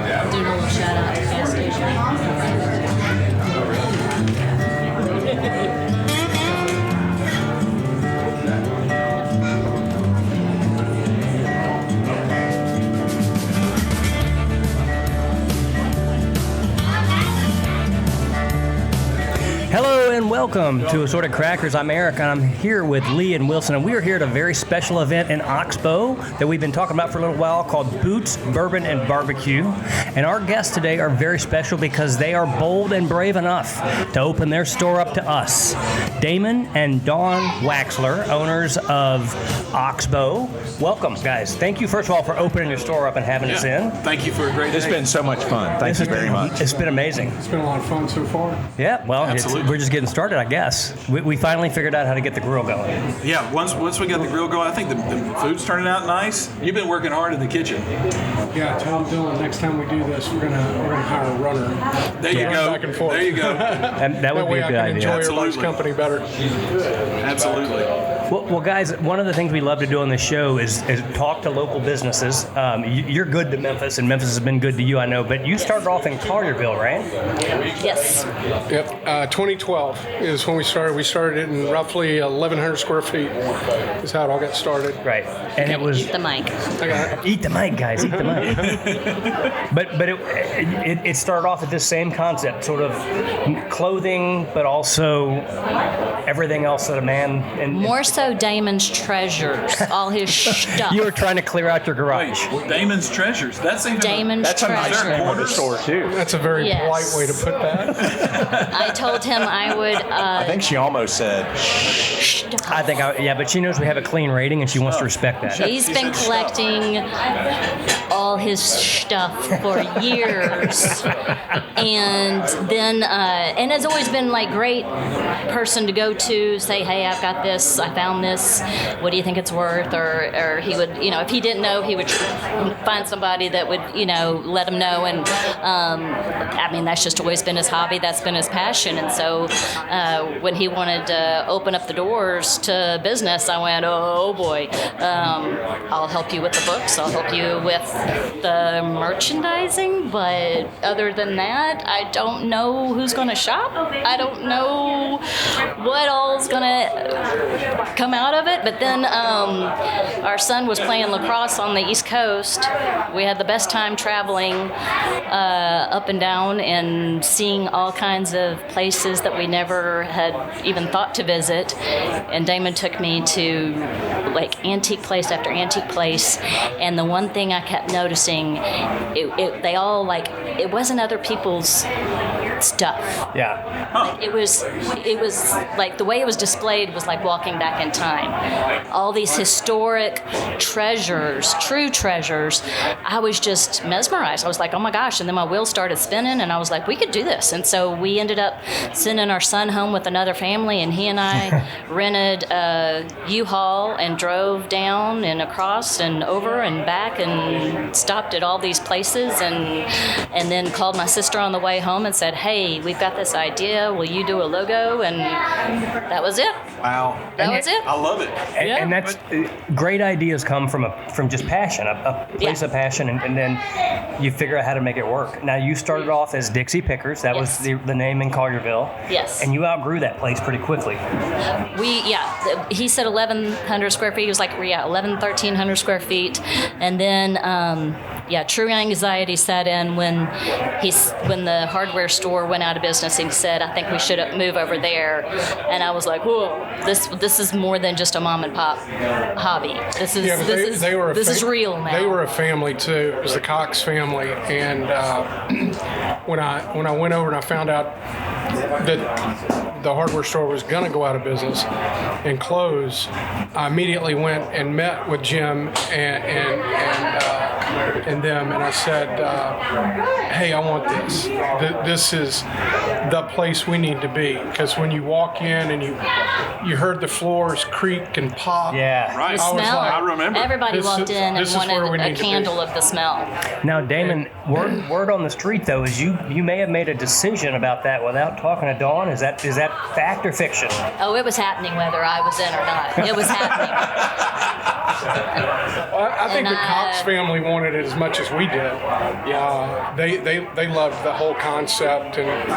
doing a little shout out to the gas station. Hello and welcome to Assorted Crackers. I'm Eric and I'm here with Lee and Wilson, and we are here at a very special event in Oxbeau that we've been talking about for a little while called Boots, Bourbon, and Barbecue. And our guests today are very special because they are bold and brave enough to open their store up to us. Damon and Dawn Waxler, owners of Oxbeau. Welcome, guys. Thank you, first of all, for opening your store up and having us in. Thank you for a great day. It's been so much fun. Thank you very much. It's been amazing. It's been a lot of fun so far. Yeah, well, we're just getting started, I guess. We finally figured out how to get the grill going. Yeah, once we got the grill going, I think the food's turning out nice. You've been working hard in the kitchen. Yeah, tell Dylan next time we do this, we're gonna hire a runner. There you go. Back and forth. There you go. And that would be a good I can idea. enjoy everybody's company better. Absolutely. Well, guys, one of the things we love to do on this show is talk to local businesses. You're good to Memphis, and Memphis has been good to you, I know, but you started off in Collierville, right? Yes. Yep. 2012 is when we started. We started it in roughly 1,100 square feet. Is how it all got started. Right. And it was... Eat the mic. I got it. Eat the mic, guys. Eat the mic. But it started off with this same concept, sort of clothing, but also everything else that a man... More so Damon's treasures, all his stuff. You were trying to clear out your garage. Wait, Damon's Treasures. That's even Damon's That's a nice treasure. name of the store, too. That's a very Yes. polite way to put that. I told him I would. I think she almost said, I think, but she knows we have a clean rating, and she wants to respect that. He's been collecting all his stuff for years, and then and has always been like great person to go to. Say, hey, I've got this. I found this. What do you think it's worth? Or he would, if he didn't know, he would find somebody that would, let him know. And I mean, that's just always been his hobby. That's been his passion. And so when he wanted to open up the doors to business, I went, oh boy, I'll help you with the books. I'll help you with the merchandising. But other than that, I don't know who's going to shop. I don't know what all's going to come out of it. But then our son was playing lacrosse on the East Coast. We had the best time traveling up and down and seeing all kinds of places that we never had even thought to visit. And Damon took me to like antique place after antique place. And the one thing I kept noticing, they all like, it wasn't other people's stuff. Yeah. Like, it was like the way it was displayed was like walking back in time. All these historic treasures, true treasures, I was just mesmerized. I was like, oh my gosh. And then my wheels started spinning and I was like, we could do this. And so we ended up sending our son home with another family, and he and I rented a U-Haul and drove down and across and over and back and stopped at all these places, and then called my sister on the way home and said, hey, we've got this idea. Will you do a logo? And that was it. Wow. That was it. I love it. And that's great ideas come from just passion, a place of passion, and then you figure out how to make it work. Now, you started off as Dixie Pickers. That was the name in Collierville. Yes. And you outgrew that place pretty quickly. He said 1,100 square feet. He was like, 1,300 square feet. And then, true anxiety set in when the hardware store went out of business. He said, I think we should move over there. And I was like, whoa, this is more than just a mom and pop hobby. This is real now. They were a family too. It was the Cox family, and when I went over and I found out that the hardware store was going to go out of business and close, I immediately went and met with Jim and them, and I said, hey, I want this. This is the place we need to be, because when you walk in and you heard the floors creak and pop. Yeah. Right. The smell. I remember. Everybody walked in and wanted a candle of the smell. Now, Damon, word on the street though is you may have made a decision about that without talking to Dawn. Is that fact or fiction? Oh, it was happening whether I was in or not. It was happening. I think And the Cox family wanted it as much as we did. They loved the whole concept, and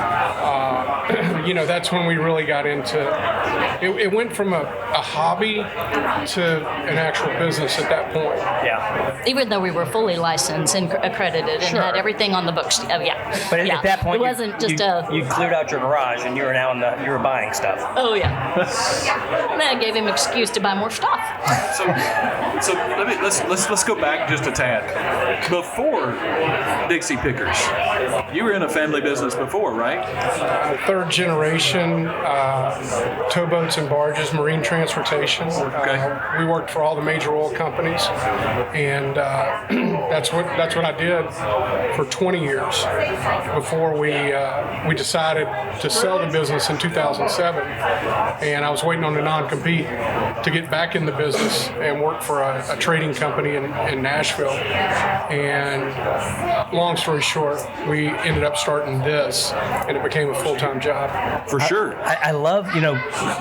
that's when we really got into it. It went from a hobby to an actual business at that point. Yeah. Even though we were fully licensed and accredited and had everything on the books. Oh, yeah. But yeah. at that point, it wasn't you cleared out your garage and you were now you were buying stuff. Oh, yeah. And that gave him an excuse to buy more stuff. So let's go back just a tad. Before Dixie Pickers, you were in a family business before, right? Third generation towboats and barges, marine transportation. Okay. We worked for all the major oil companies, and that's what I did for 20 years before we decided to sell the business in 2007. And I was waiting on a non-compete to get back in the business and work for a trading company in Nashville. And long story short, we ended up starting this, and it became a full-time job. For sure. I love,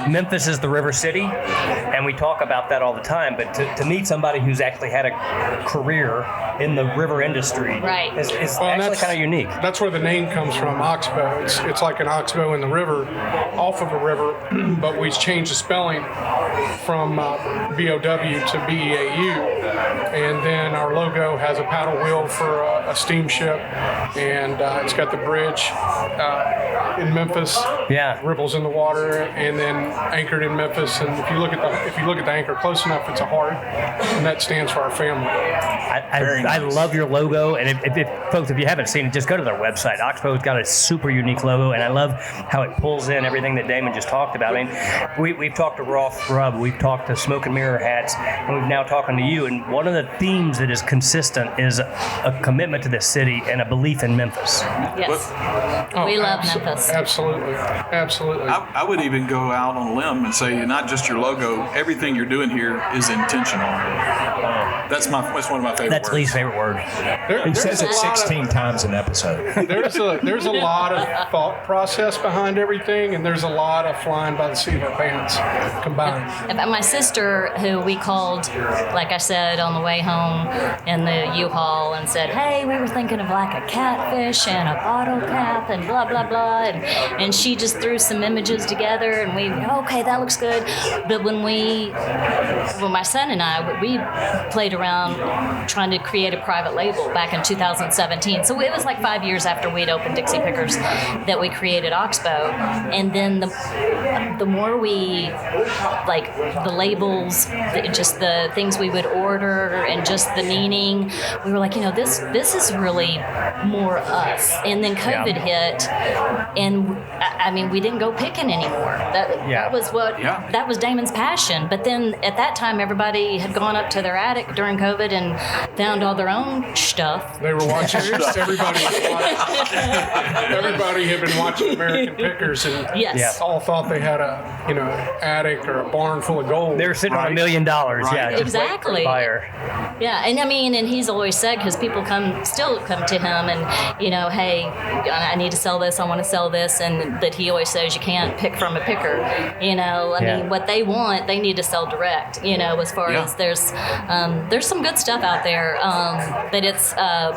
Memphis is the river city, and we talk about that all the time, but to meet somebody who's actually had a career in the river industry Right. is actually kind of unique. That's where the name comes from, Oxbeau. It's like an oxbow in the river, off of a river, but we changed the spelling from B-O-W to B-E-A-U, and then our logo has a paddle wheel for a steamship, and it's got the bridge in Memphis, Yeah. ripples in the water, and then anchored in Memphis. And if you look at the anchor close enough, it's a heart, and that stands for our family. I love your logo, and if folks, if you haven't seen it, just go to their website. Oxbow's got a super unique logo, and I love how it pulls in everything that Damon just talked about. I mean, we've talked to Roth Rub, we've talked to Smoke and Mirror Hats, and we've now talking to you, and one of the themes that is consistent is a commitment to this city and a belief in Memphis. Yes. We love Memphis. Absolutely. I would even go out on a limb and say not just your logo, everything you're doing here is intentional. That's one of my favorite That's words. Lee's favorite word. He says it 16 times an episode. There's a lot of thought process behind everything, and there's a lot of flying by the seat of our pants combined. And my sister, who we called, like I said, on the way home in the U-Haul and said, hey, we were thinking of like a catfish and a bottle cap and blah, blah, blah. And she just threw some images together, and we, okay, that looks good. But when my son and I, we played around trying to create a private label back in 2017. So it was like 5 years after we'd opened Dixie Pickers that we created Oxbeau. And then the more we, like the labels, just the things we would order and just the meaning, we were like, this is really more us. And then COVID hit, and I mean, we didn't go picking anymore. That was Damon's passion. But then at that time, everybody had gone up to their attic during COVID and found all their own stuff. They were watching. Everybody had been watching American Pickers, and Yes. all thought they had a attic or a barn full of gold. They were sitting on $1 million. Yeah, just waiting for a Exactly. buyer. Yeah, and I mean, and he's always said, because people still come to him and, hey, I need to sell this, I want to sell this, and that he always says you can't pick from a picker. I mean, what they want, they need to sell direct. As far as there's some good stuff out there.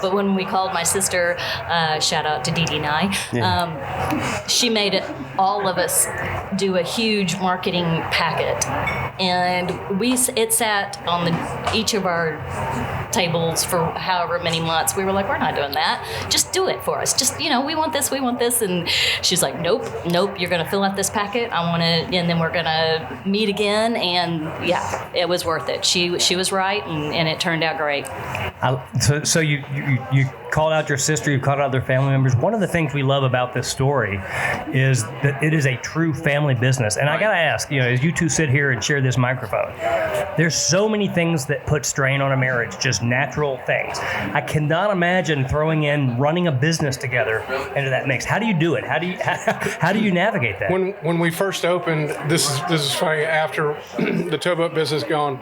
But when we called my sister, shout out to Dee Dee Nye, she made all of us do a huge marketing packet, and it sat on each of our tables for however many months. We were like, we're not doing that. Just do it for us. Just, we want this. And she's like, nope, you're going to fill out this packet. I want to, and then we're going to meet again. And yeah, it was worth it. She was right, and it turned out great. So you called out your sister, you called out their family members. One of the things we love about this story is that it is a true family business. And I got to ask, as you two sit here and share this microphone, there's so many things that put strain on a marriage, just natural things. I cannot imagine throwing in running a business together into that mix. How do you do it? How do you navigate that? When we first opened, this is funny, after the towboat business gone,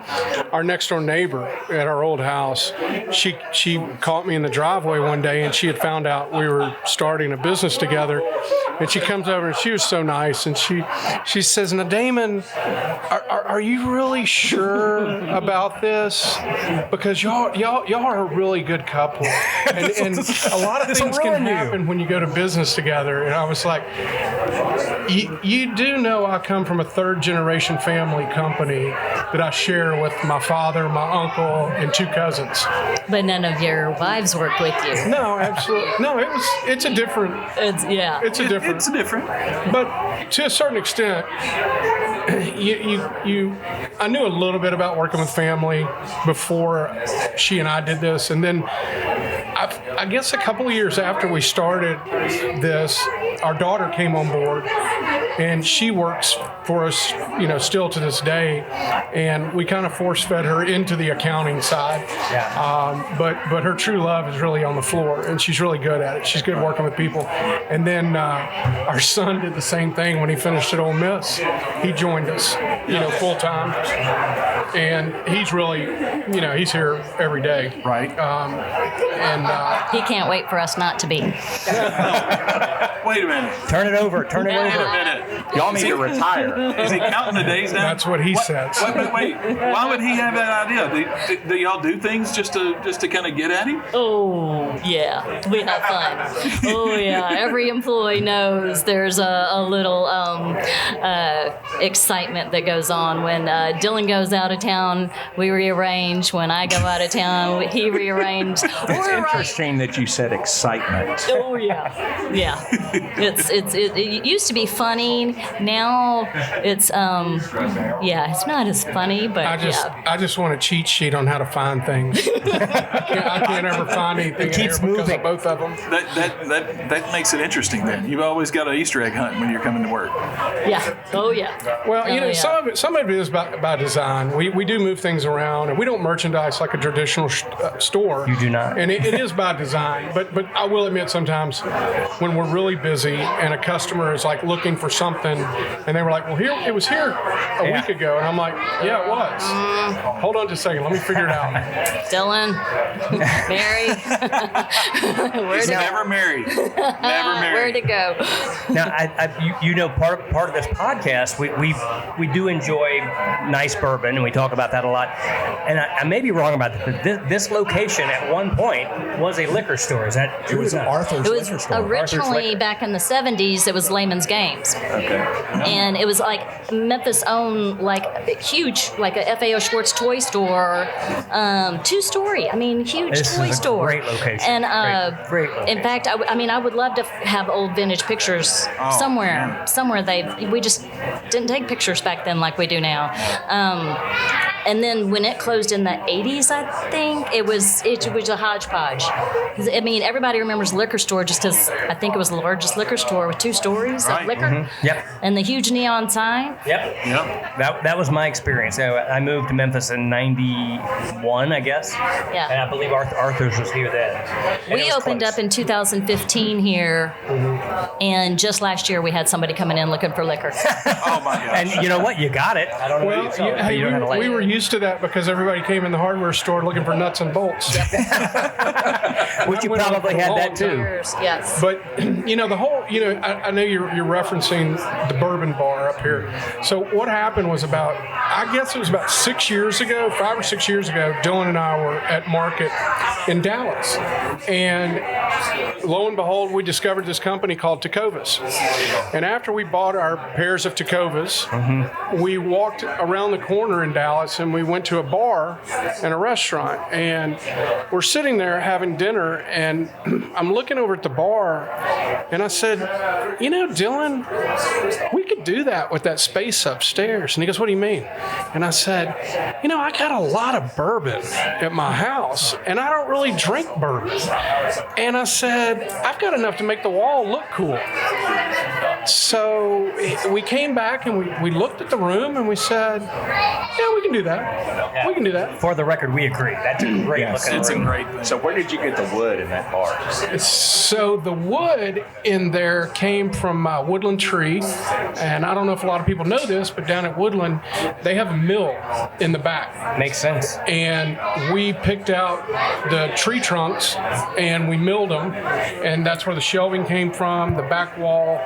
our next door neighbor at our old house she caught me in the driveway one day, and she had found out we were starting a business together. And she comes over, and she was so nice, and she says, "Now, Damon, are you really sure about this? Because y'all are a really good couple, and a lot of things can happen when you go to business together." And I was like, "You do know I come from a third-generation family company that I share with my father, my uncle, and 2 cousins." But none of your wives work with you. No, absolutely. No, it's a different. It's different. It's different. But to a certain extent, I knew a little bit about working with family before she and I did this, and then I guess a couple of years after we started this, our daughter came on board, and she works for us, still to this day, and we kind of force-fed her into the accounting side. But her true love is really on the floor, and she's really good at it. She's good working with people. And then our son did the same thing when he finished at Ole Miss. He joined us, full time, and he's really, he's here every day. Right. He can't wait for us not to be. Wait a minute. Turn it over. Wait a minute. Y'all need to retire. Is he counting the days now? That's what he says. Wait. Why would he have that idea? Do y'all do things just to kind of get at him? Oh, yeah. We have fun. Oh, yeah. Every employee knows there's a little excitement that goes on. When Dylan goes out of town, we rearrange. When I go out of town, he rearranges. It's interesting that you said excitement. Oh, yeah. Yeah. It used to be funny. Now it's it's not as funny, but I just want a cheat sheet on how to find things. I can't ever find anything keeps because moving. of both of them. That makes it interesting then. You've always got an Easter egg hunt when you're coming to work. Yeah. Oh, yeah. Well, Oh, some of it is by design. We do move things around, and we don't merchandise like a traditional store. You do not. And it is by design. But I will admit, sometimes when we're really busy and a customer is like looking for something, and they were like, "Well, it was here a week ago," and I'm like, "Yeah, it was." Hold on just a second. Let me figure it out. Dylan, Mary, where'd it Never married. Never married. Where'd it go? Now, part of this podcast, we do enjoy nice bourbon, and we talk about that a lot. And I may be wrong about this, but this location at one point was a liquor store. Is that true? It was Arthur's It was liquor store. originally back in the 70s. It was Layman's Games, and it was like Memphis owned like huge, like a FAO Schwartz toy store, 2-story. I mean, huge This toy is a store. great location. And Great location. in fact, I would love to have old vintage pictures somewhere. We just didn't take pictures back then like we do now. And then when it closed in the 80s, I think it was a hodgepodge. I mean, everybody remembers liquor store just as I think it was the largest liquor store with 2 stories of liquor. Mm-hmm. Yep. And the huge neon sign. Yep. Yep. That was my experience. I moved to Memphis in '91, I guess. Yeah. And I believe Arthur's was here then. And it We was opened close. up in 2015 here, and just last year we had somebody coming in looking for liquor. Oh my gosh. And you know what? You got it. I don't know Well, what you but you don't have to like we were used to that because everybody came in the hardware store looking for nuts and bolts. Which you went on probably for a had long that too. Yes. But the whole, I know you're referencing the bourbon bar up here. So what happened was I guess it was about 6 years ago, 5 or 6 years ago, Dylan and I were at market in Dallas, and lo and behold, we discovered this company called Tecovas. And after we bought our pairs of Tecovas, we walked around the corner in Dallas and we went to a bar and a restaurant, and we're sitting there having dinner, and I'm looking over at the bar, and I said, Dylan, we could do that with that space upstairs. And he goes, "What do you mean?" And I said, I got a lot of bourbon at my house, and I don't really drink bourbon. And I said, I've got enough to make the wall look cool. So we came back and we looked at the room and we said, yeah, we can do that. We can do that. For the record, we agree. That's a great looking It's a room. great thing. So where did you get the wood in that bar? So the wood in there came from Woodland Tree, and I don't know if a lot of people know this, but down at Woodland, they have a mill in the back. Makes sense. And we picked out the tree trunks and we milled them, and that's where the shelving came from, the back wall.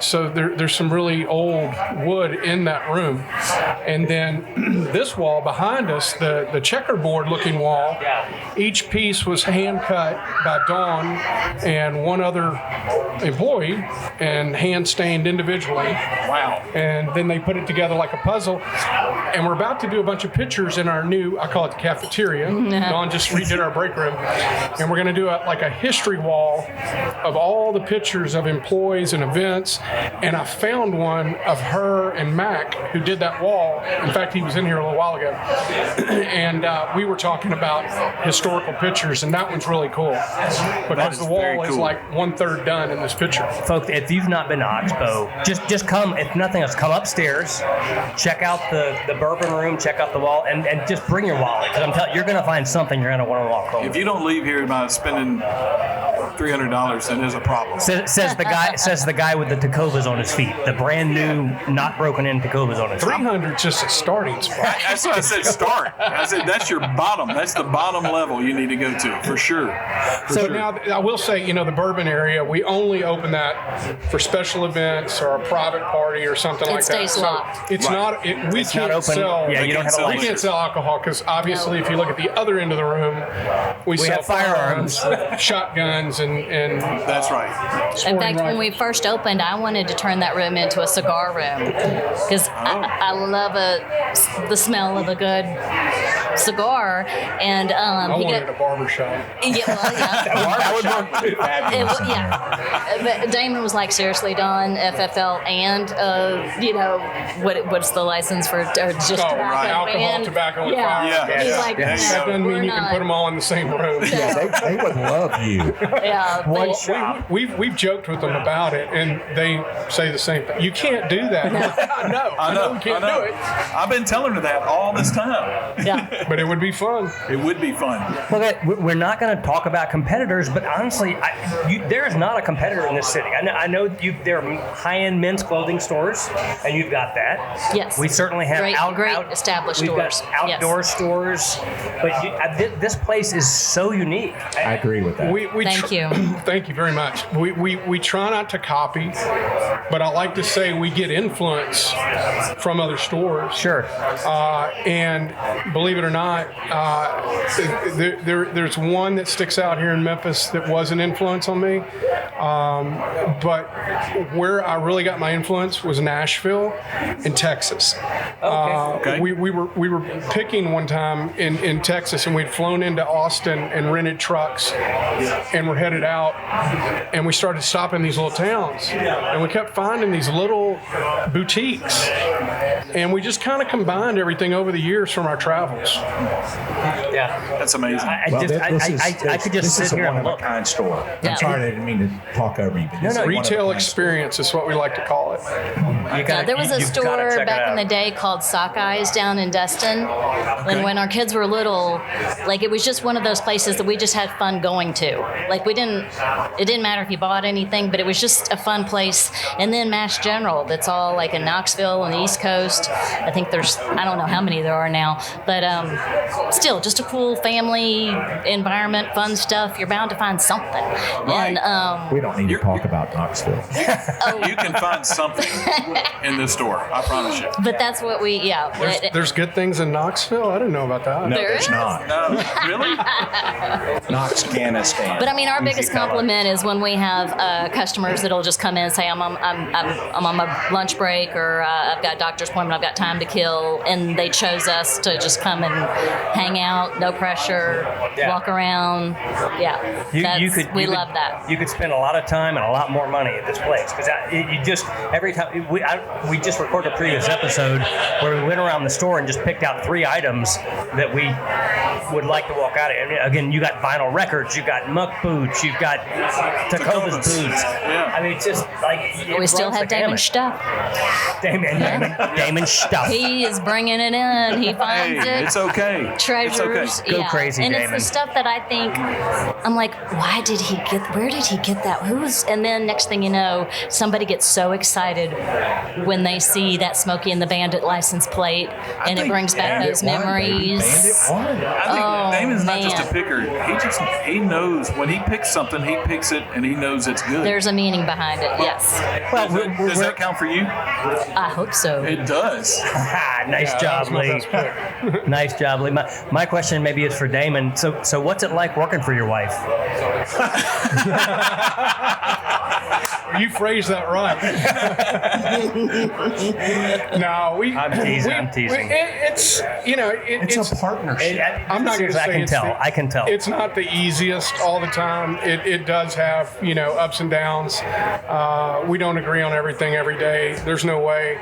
So there's some really old wood in that room. And then this wall behind us, the checkerboard looking wall, each piece was hand cut by Dawn and one other employee and hand stained individually. Wow. And then they put it together like a puzzle. And we're about to do a bunch of pictures in our new, I call it the cafeteria. Dawn just redid our break room. And we're going to do like a history wall of all the pictures of employees and events. And I found one of her and Mac who did that wall. In fact, he was in here a little while ago. And we were talking about historical pictures, and that one's really cool because the wall is like 1/3 done in this picture. Folks, if you've not been to Oxbeau, just come. If nothing else, come upstairs, check out the bourbon room, check out the wall, and just bring your wallet. Because I'm telling you, you're going to find something you're going to want to walk home. If you don't leave here by spending $300, then there's a problem. Says the guy with the Tacovas on his feet, the brand new, not broken in Tacovas on his feet. 300 is just a starting spot. That's what I said. Start. I said that's your bottom. That's the bottom level you need to go to for sure. So now I will say, the bourbon area, we only open that for special events or a private party or something like that. stays locked. So it's not. We It's can't not open. sell. Yeah, you don't have a We license. can't sell alcohol because obviously, if you look at the other end of the room, we sell have firearms. shotguns, and That's right. In fact, when we first opened, I wanted to turn that room into a cigar room because I love the smell of a good cigar. And I he wanted a barber shop. yeah, well, yeah. That would work too. Yeah, but Damon was like, seriously, Don, FFL, and what's the license for or just tobacco? Right. Alcohol, and, tobacco, and yeah. fire. Yeah. He's like, Yeah. no, That doesn't we're mean you can not. put them all in the same room. Yeah, they would love you. Yeah, One but- shot. We've joked with them about it, and they say the same thing. You can't do that. I know. We can't do it. I've been telling her that all this time. yeah. But it would be fun. It would be fun. Well, we're not going to talk about competitors, but honestly, there is not a competitor in this city. I know there are high-end men's clothing stores, and you've got that. Yes. We certainly have Great established we've stores. got outdoor stores, but this place is so unique. I agree with that. We Thank you. Thank you very much. We try not to copy, but I like to say we get influence from other stores. Sure. And believe it or not, there's one that sticks out here in Memphis that was an influence on me. But where I really got my influence was Nashville and Texas. Okay. We were picking one time in Texas, and we'd flown into Austin and rented trucks, and we're headed out, and we started stopping these little towns, and we kept finding these little boutiques, and we just kind of combined everything over the years from our travels. Yeah. That's amazing. I could just sit here and one of look. a kind store. Yeah. I'm sorry, I didn't mean to talk over you. But this is a Retail one-of-a-kind experience is what we like to call it. There was a store back in the day called Sockeyes down in Destin. And when our kids were little, like it was just one of those places that we just had fun going to. Like it didn't matter if you bought anything, but it was just a fun place. And then Mass General, that's all like in Knoxville on the East Coast. I think I don't know how many there are now, but still just a cool family environment, fun stuff. You're bound to find something. Right. And We don't need to talk about Knoxville. You can find something in this store. I promise you. but that's what There's good things in Knoxville? I didn't know about that. No, There there's is? not. Really? Knox, Afghanistan. But I mean, our Easy biggest color. compliment is when we have customers that'll just come in and say, I'm on my lunch break, or I've got a doctor's appointment, I've got time to kill, and they chose us to just come and hang out, no pressure, walk around. Yeah, we love that. You could spend a lot of time and a lot more money at this place because you just every time we just recorded a previous episode where we went around the store and just picked out 3 items that we would like to walk out of. And again, you got vinyl records, you got muck boots, you've got Tacovas boots. Yeah. I mean, it's just like We still have Damon stuff. Damon stuff. He is bringing it in. He finds it. It's okay. Treasures. It's okay. Go crazy, and Damon. it's the stuff that I think I'm like, where did he get that? And then next thing you know, somebody gets so excited when they see that Smokey and the Bandit license plate, and it brings back those memories. I think Damon's not just a picker. He knows when he picks something, he picks it and he knows it's good. There's a meaning behind it. Yes, Well, does that count for you? I hope so. It does. Nice job, Lee. Nice job, Lee. My question maybe is for Damon. So what's it like working for your wife? You phrased that right. No, I'm teasing. It's It's a partnership. I'm not going to say I can tell. It's not the easiest all the time. It does have ups and downs. We don't agree on everything every day. There's no way.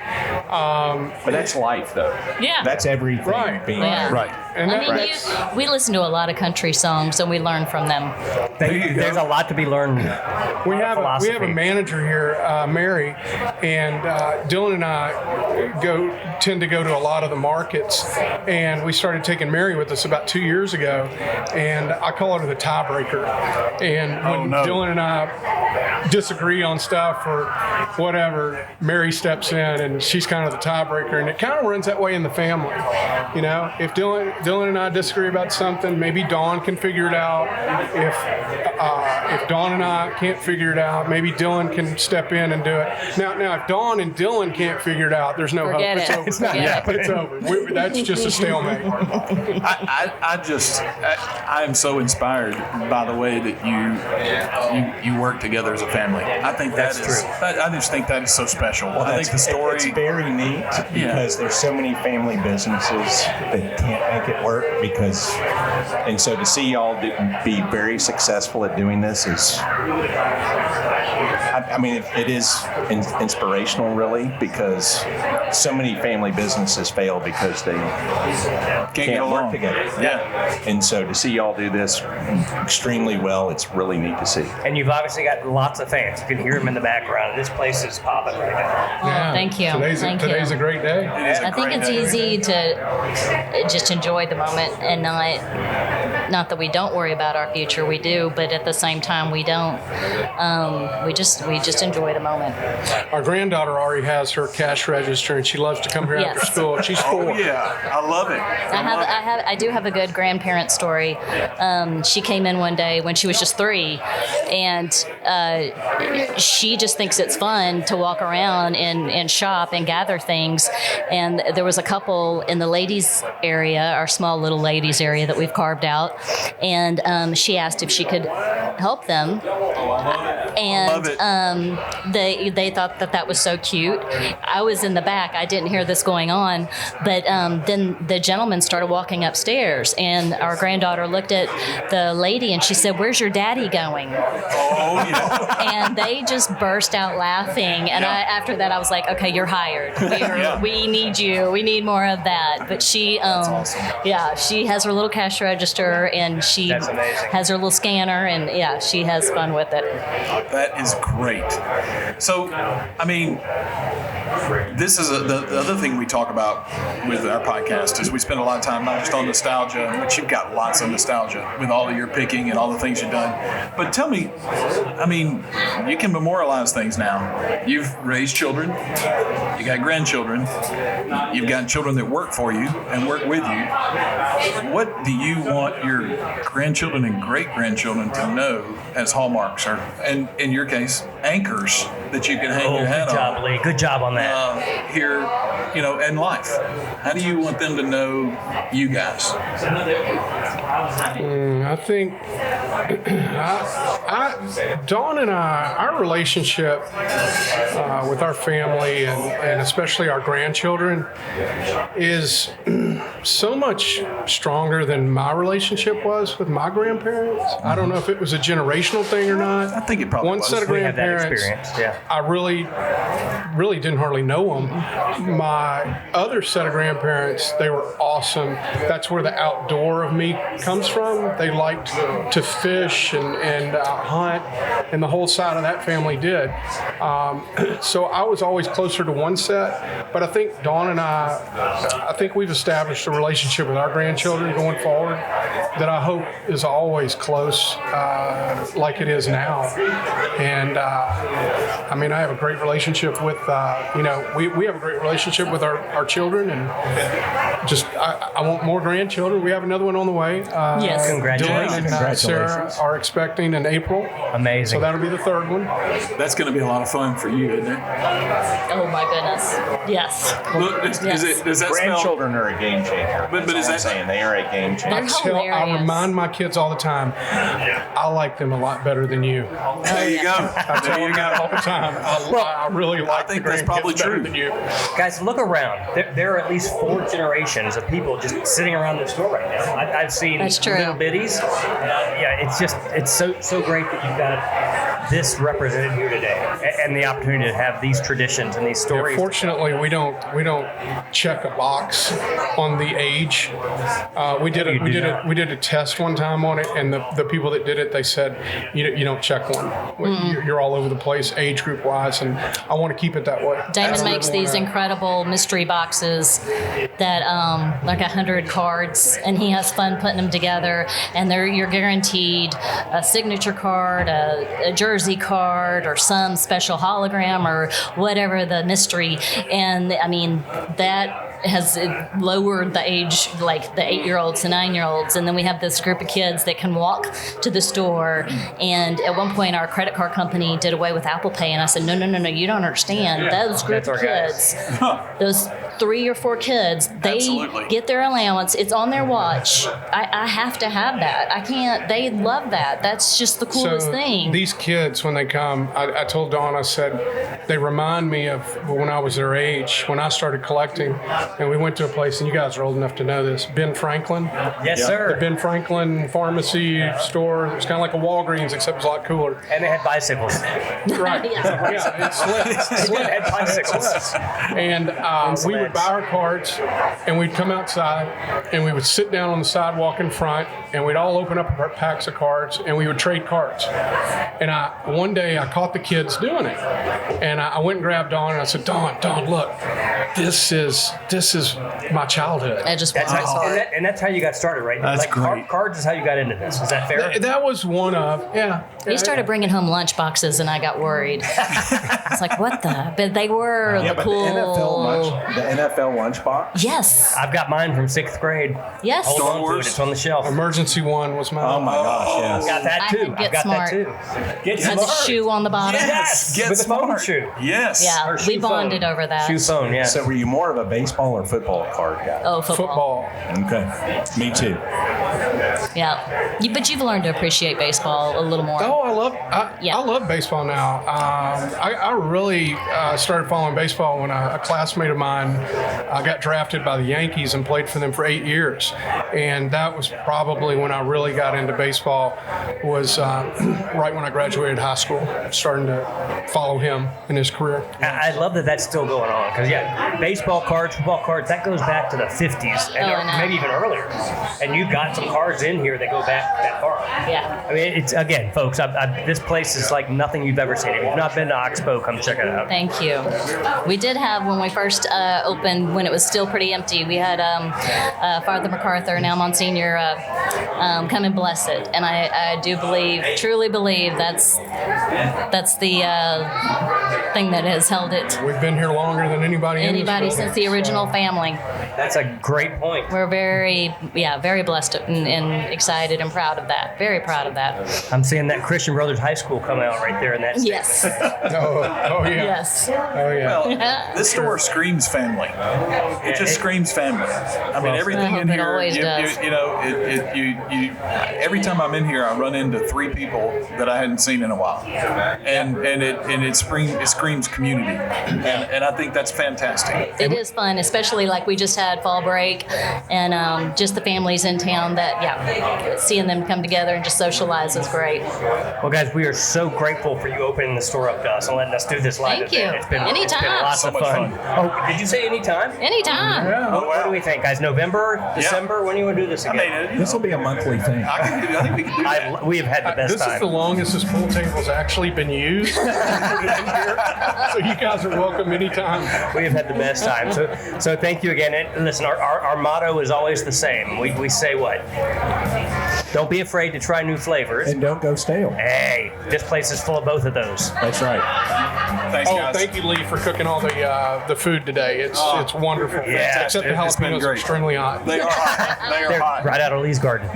But that's life, though. Yeah. That's everything. Right. Being Yeah. Right. And I mean, we listen to a lot of country songs and we learn from them. There's a lot to be learned. We have philosophy. a manager here, Mary, and Dylan and I tend to go to a lot of the markets, and we started taking Mary with us about 2 years ago, and I call her the tiebreaker. And when Dylan and I disagree on stuff or whatever, Mary steps in and she's kind of the tiebreaker, and it kind of runs that way in the family. If Dylan and I disagree about something, maybe Dawn can figure it out. If Dawn and I can't figure it out, maybe Dylan can step in and do it. Now, if Dawn and Dylan can't figure it out, there's no Forget hope. it. It's over. It's not Yeah, it's over. That's just a stalemate. I am so inspired by the way that you work together as a family. I think that's true. I just think that is so special. I think the story. It's very neat because there's so many family businesses that can't make it work and so to see y'all be very successful at doing this is. I mean, it is inspirational, really, because so many family businesses fail because they can't work together. Yeah. And so to see y'all do this extremely well, it's really neat to see. And you've obviously got lots of fans. You can hear them in the background. This place is popping right now. Oh, thank you. Today's a great day. I think it's easy to just enjoy the moment and not that we don't worry about our future, we do, but at the same time we don't. We just enjoy the moment. Our granddaughter already has her cash register, and she loves to come here after school. She's 4. Oh yeah, I love it. I do have a good grandparent story. She came in one day when she was just 3, and she just thinks it's fun to walk around and shop and gather things. And there was a couple in the ladies area, our small little ladies area that we've carved out, and she asked if she could help them. And they thought that was so cute. I was in the back. I didn't hear this going on, but then the gentleman started walking upstairs, and our granddaughter looked at the lady and she said, "Where's your daddy going?" Oh yeah. And they just burst out laughing. And after that, I was like, "Okay, you're hired. We need you. We need more of that." But she, she has her little cash register and she has her little scanner, and she has fun with it. That is great. So, I mean, this is the other thing we talk about with our podcast is we spend a lot of time not just on nostalgia, but you've got lots of nostalgia with all of your picking and all the things you've done. But tell me, I mean, you can memorialize things now. You've raised children, you got grandchildren, you've got children that work for you and work with you. What do you want your grandchildren and great-grandchildren to know as hallmarks, or, and in your case, anchors that you can hang your hat good job, on? Lee. Good job on that. Here, in life. How do you want them to know you guys? I think Dawn and our relationship with our family and especially our grandchildren is so much stronger than my relationship was with my grandparents. I don't know if it was a generational thing or not. I think it probably One was. set of We have that grandparents, experience, yeah. I really didn't hardly know them. My other set of grandparents, they were awesome. That's where the outdoor of me comes from. They liked to fish and hunt, and the whole side of that family did. So I was always closer to one set, but I think Dawn and I think we've established a relationship with our grandchildren going forward that I hope is always close, like it is now. And I mean, I have a great relationship with, we have a great relationship with our children, and just I want more grandchildren. We have another one on the way. Yes. Congratulations. Dylan and Sarah are expecting in April. Amazing. So that'll be the third one. That's going to be a lot of fun for you, isn't it? Oh my goodness. Yes. Look, does that spell? Grandchildren are a game changer. But That's is all I'm that- saying? They are a game changer. They're I hilarious. remind my kids all the time, I like them a lot better than you. There you go. I tell them that all the time. I really like think the that's probably grandkids better true. than you. Guys, look around. There are at least 4 generations of people just sitting around the store right now. I've seen That's true. little bitties. Yeah, it's so great that you've got this represented here today, and the opportunity to have these traditions and these stories. Fortunately, we don't check a box on the age. We did a test one time on it, and the people that did it, they said you don't check one. You're all over the place age group wise, and I want to keep it that way. Damon makes these incredible mystery boxes that like 100 cards, and he has fun putting them together. And you're guaranteed a signature card, a jersey card, or some special hologram or whatever the mystery. And I mean that has lowered the age, like the 8-year-olds to 9-year-olds, and then we have this group of kids that can walk to the store. And at one point, our credit card company did away with Apple Pay, and I said, no, you don't understand. Those group That's of our guys. kids, those 3 or 4 kids, they Absolutely. get their allowance. It's on their watch. I have to have that. I can't. They love that. That's just the coolest thing. These kids, when they come, I told Dawn, I said, they remind me of when I was their age, when I started collecting, and we went to a place, and you guys are old enough to know this, Ben Franklin. Yes, sir. The Ben Franklin pharmacy store. It's kind of like a Walgreens, except it's a lot cooler. And they had bicycles. Right. Yeah, it's They had bicycles. And we would buy our cards, and we'd come outside, and we would sit down on the sidewalk in front, and we'd all open up our packs of cards, and we would trade cards. And one day I caught the kids doing it, and I went and grabbed Dawn, and I said, Dawn, look, this is my childhood. I just That's want how, to and that's how you got started, right? That's like great. Cards is how you got into this. Is that fair? That was one of, yeah. He started bringing home lunch boxes, and I got worried. It's like, what the? But they were Yeah, the but cool. the NFL lunchbox. Yes. I've got mine from 6th grade. Yes. Hold Star on to Wars. it. It's on the shelf. Emergency one was mine. Oh my gosh, yes. Got that I too. had I've Get got Smart. that too. Get Had the smart. shoe on the bottom. Yes, get with a phone smart. shoe. Yes. Yeah, Or we shoe bonded phone. over that. Shoe phone, yeah. So were you more of a baseball or football card guy? Oh, football. Football. Okay. Me too. Yeah. But you've learned to appreciate baseball a little more. Oh, Yeah. I love baseball now. I really started following baseball when a classmate of mine got drafted by the Yankees and played for them for 8 years, and that was probably when I really got into baseball. Was right when I graduated high school, starting to follow him in his career. I love that that's still going on because baseball cards, football cards, that goes back to the 50s and Oh, I know. maybe even earlier. And you've got some cards in here that go back that far. Yeah. I mean, it's again, folks. This place is like nothing you've ever seen. If you've not been to Oxbeau, come check it out. Thank you. We did have, when we first opened, when it was still pretty empty, we had Father MacArthur, now Monsignor, come and bless it. And I do truly believe that's the thing that has held it. We've been here longer than anybody in this Anybody building. since the original family. That's a great point. We're very blessed in excited and proud of that. Very proud of that. I'm seeing that Christian Brothers High School come out right there in that statement. Yes. Oh yeah. Yes. Oh yeah. Well, this store screams family. It just screams family. I mean, everything I in hope it here. always does. Every time I'm in here, I run into 3 people that I hadn't seen in a while, and it screams community, and I think that's fantastic. It is fun, especially like we just had fall break and just the families in town that, seeing them come together and just socialize is great. Well, guys, we are so grateful for you opening the store up to us and letting us do this live Thank event. you. It's been Anytime. lots So of much fun. fun. Oh, did you say anytime? Anytime. What do we think, guys? November, December? When do you want to do this I again? mean, This will be a monthly thing. I think we can do that. We have had the best This is the time. longest this pool table's actually been used. So you guys are welcome anytime. We have had the best time. So thank you again. And listen, our motto is always the same. We say what? Don't be afraid to try new flavors. And don't go stale. Hey, this place is full of both of those. That's right. Thanks, Oh, guys. thank you, Lee, for cooking all the food today. It's wonderful. Yeah, Except the it's been jalapenos are great. extremely hot. They are hot. They are They're hot. right out of Lee's garden.